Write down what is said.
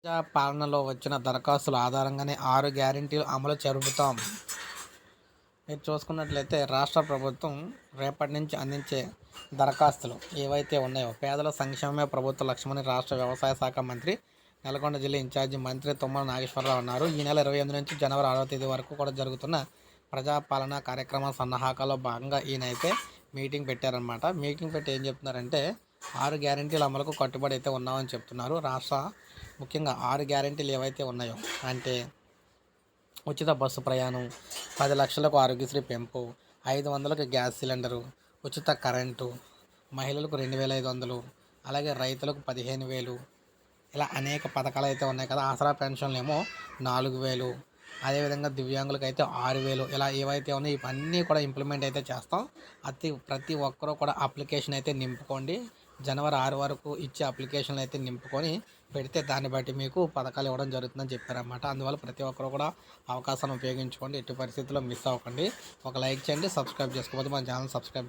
ప్రజా పాలనలో వచ్చిన దరఖాస్తుల ఆధారంగానే 6 గ్యారెంటీలు అమలు జరుపుతాం. మీరు చూసుకున్నట్లయితే రాష్ట్ర ప్రభుత్వం రేపటి నుంచి అందించే దరఖాస్తులు ఏవైతే ఉన్నాయో పేదల సంక్షేమమే ప్రభుత్వ లక్ష్యమని రాష్ట్ర వ్యవసాయ శాఖ మంత్రి, నల్గొండ జిల్లా ఇన్ఛార్జి మంత్రి తుమ్మల నాగేశ్వరరావు అన్నారు. ఈ నెల 28 నుంచి జనవరి 6వ తేదీ వరకు కూడా జరుగుతున్న ప్రజాపాలన కార్యక్రమ సన్నాహకాల్లో భాగంగా ఈయనైతే మీటింగ్ పెట్టారనమాట. మీటింగ్ పెట్టి ఏం చెప్తున్నారంటే 6 గ్యారెంటీల అమలుకు కట్టుబడి అయితే ఉన్నామని చెప్తున్నారు. ముఖ్యంగా 6 గ్యారెంటీలు ఏవైతే ఉన్నాయో అంటే ఉచిత బస్సు ప్రయాణం, 10 లక్షలకు ఆరోగ్యశ్రీ పెంపు, 500కి గ్యాస్ సిలిండరు, ఉచిత కరెంటు, మహిళలకు 2,500, అలాగే రైతులకు 15,000, ఇలా అనేక పథకాలు అయితే ఉన్నాయి కదా. ఆసరా పెన్షన్లు ఏమో 4,000, అదేవిధంగా దివ్యాంగులకు అయితే 6,000, ఇలా ఏవైతే ఉన్నాయో ఇవన్నీ కూడా ఇంప్లిమెంట్ అయితే చేస్తాం. ప్రతి ఒక్కరూ కూడా అప్లికేషన్ అయితే నింపుకోండి. జనవరి 6 వరకు ఇచ్చే అప్లికేషన్లు అయితే నింపుకొని పెడితే దాన్ని బట్టి మీకు పథకాలు ఇవ్వడం జరుగుతుందని చెప్పారన్నమాట. అందువల్ల ప్రతి ఒక్కరు కూడా అవకాశాన్ని ఉపయోగించుకోండి. ఎట్టి పరిస్థితుల్లో మిస్ అవ్వకండి. ఒక లైక్ చేయండి, సబ్స్క్రైబ్ చేసుకోకపోతే మన ఛానల్ సబ్స్క్రైబ్